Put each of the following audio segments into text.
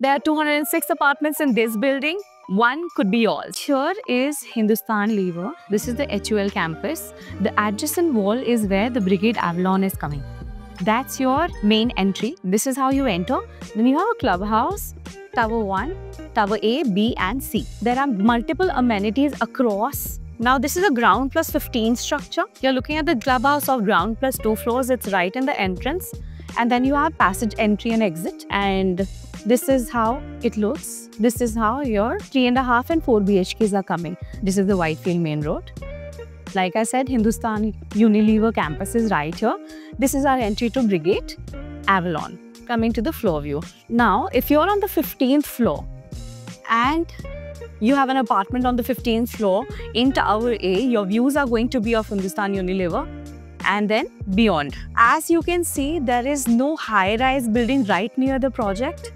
There are 206 apartments in this building. One could be yours. Here is Hindustan Lever. This is the HUL campus. The adjacent wall is where the Brigade Avalon is coming. That's your main entry. This is how you enter. Then you have a clubhouse, Tower 1, Tower A, B and C. There are multiple amenities across. Now this is a ground plus 15 structure. You're looking at the clubhouse of ground plus 2 floors. It's right in the entrance. And then you have passage entry and exit. And this is how it looks. This is how your 3.5 and 4 BHKs are coming. This is the Whitefield main road. Like I said, Hindustan Unilever campus is right here. This is our entry to Brigade Avalon. Coming to the floor view. Now, if you're on the 15th floor and you have an apartment on the 15th floor in Tower A, your views are going to be of Hindustan Unilever and then beyond. As you can see, there is no high-rise building right near the project.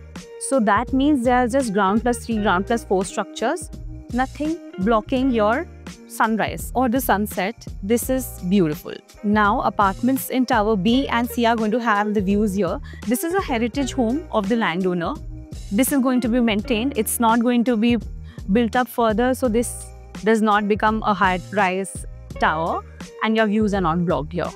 So that means there are just ground plus 3, ground plus 4 structures. Nothing blocking your sunrise or the sunset. This is beautiful. Now apartments in Tower B and C are going to have the views here. This is a heritage home of the landowner. This is going to be maintained. It's not going to be built up further, so this does not become a high-rise tower and your views are not blocked here.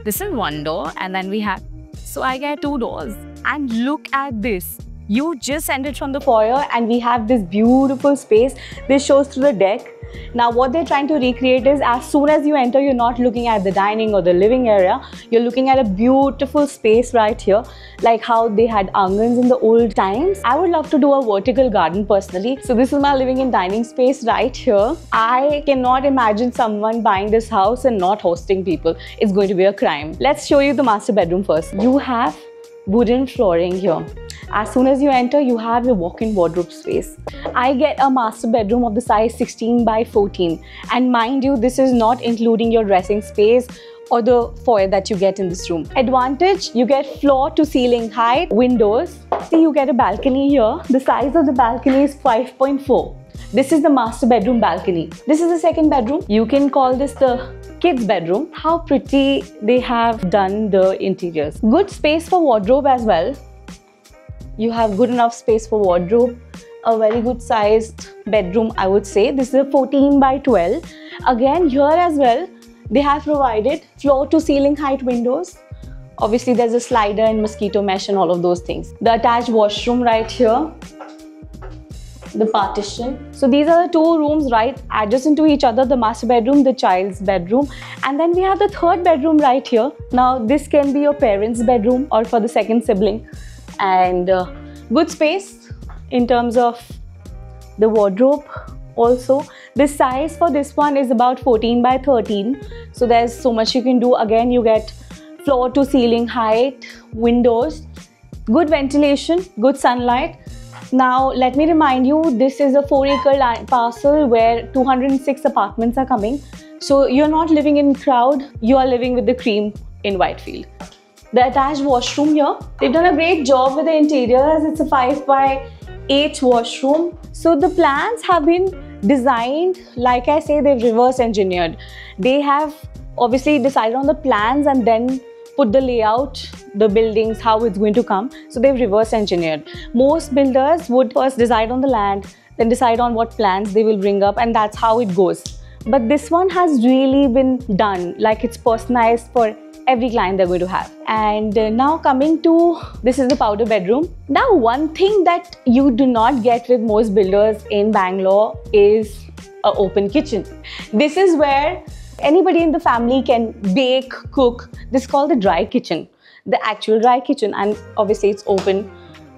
This is one door and then we have, so I get 2 doors and look at this. You just entered from the foyer and we have this beautiful space. This shows through the deck. Now what they're trying to recreate is, as soon as you enter, you're not looking at the dining or the living area. You're looking at a beautiful space right here, like how they had angans in the old times. I would love to do a vertical garden personally. So this is my living and dining space right here. I cannot imagine someone buying this house and not hosting people. It's going to be a crime. Let's show you the master bedroom first. You have wooden flooring here. As soon as you enter, you have a walk-in wardrobe space. I get a master bedroom of the size 16 by 14. And mind you, this is not including your dressing space or the foyer that you get in this room. Advantage, you get floor to ceiling height, windows. See, you get a balcony here. The size of the balcony is 5.4. This is the master bedroom balcony. This is the second bedroom. You can call this the kids' bedroom. How pretty they have done the interiors. Good space for wardrobe as well. You have good enough space for wardrobe. A very good sized bedroom, I would say. This is a 14 by 12. Again, here as well, they have provided floor to ceiling height windows. Obviously, there's a slider and mosquito mesh and all of those things. The attached washroom right here. The partition. So these are the 2 rooms right adjacent to each other, the master bedroom, the child's bedroom, and then we have the 3rd bedroom right here. Now this can be your parents' bedroom or for the second sibling, and good space in terms of the wardrobe. Also, the size for this one is about 14 by 13, so there's so much you can do. Again, you get floor to ceiling height, windows, good ventilation, good sunlight. Now, let me remind you, this is a 4-acre parcel where 206 apartments are coming. So you're not living in crowd, you are living with the cream in Whitefield. The attached washroom here, they've done a great job with the interiors. It's a 5 by 8 washroom. So the plans have been designed, like I say, they've reverse engineered. They have obviously decided on the plans and then put the layout, the buildings, how it's going to come. So they've reverse engineered. Most builders would first decide on the land, then decide on what plans they will bring up, and that's how it goes. But this one has really been done, like it's personalized for every client they're going to have. And now coming to, this is the powder bedroom. Now one thing that you do not get with most builders in Bangalore is an open kitchen. This is where anybody in the family can bake, cook. This is called the dry kitchen, the actual dry kitchen, and obviously it's open.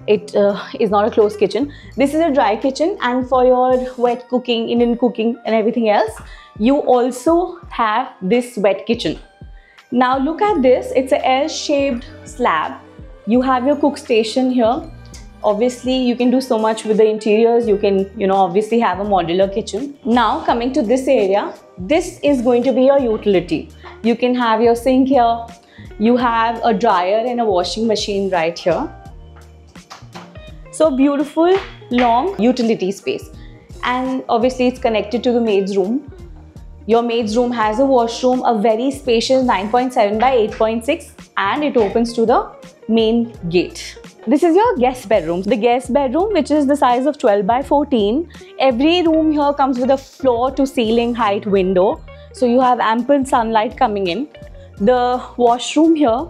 It is not a closed kitchen. This is a dry kitchen, and for your wet cooking, Indian cooking and everything else, you also have this wet kitchen. Now look at this, it's a L-shaped slab. You have your cook station here. Obviously, you can do so much with the interiors. You can, obviously have a modular kitchen. Now coming to this area, this is going to be your utility. You can have your sink here. You have a dryer and a washing machine right here. So beautiful, long utility space. And obviously it's connected to the maid's room. Your maid's room has a washroom, a very spacious 9.7 by 8.6, and it opens to the main gate. This is your guest bedroom. The guest bedroom, which is the size of 12 by 14. Every room here comes with a floor to ceiling height window. So you have ample sunlight coming in. The washroom here,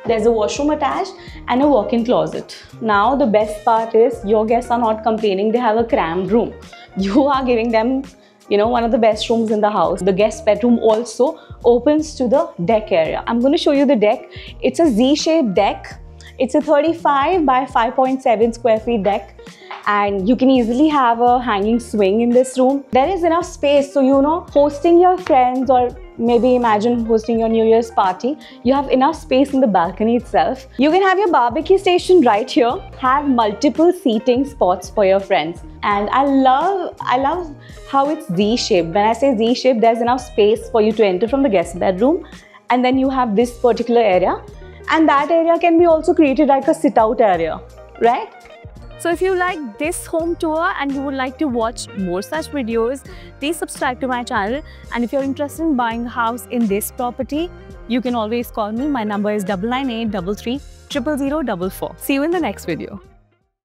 there's a washroom attached and a walk-in closet. Now the best part is your guests are not complaining they have a crammed room. You are giving them, one of the best rooms in the house. The guest bedroom also opens to the deck area. I'm going to show you the deck. It's a Z-shaped deck. It's a 35 by 5.7 square feet deck, and you can easily have a hanging swing in this room. There is enough space, so hosting your friends, or maybe imagine hosting your New Year's party, you have enough space in the balcony itself. You can have your barbecue station right here, have multiple seating spots for your friends. And I love how it's Z-shaped. When I say Z-shaped, there's enough space for you to enter from the guest bedroom, and then you have this particular area, and that area can be also created like a sit-out area, right? So if you like this home tour and you would like to watch more such videos, please subscribe to my channel. And if you're interested in buying a house in this property, you can always call me. My number is 99833 00044. See you in the next video.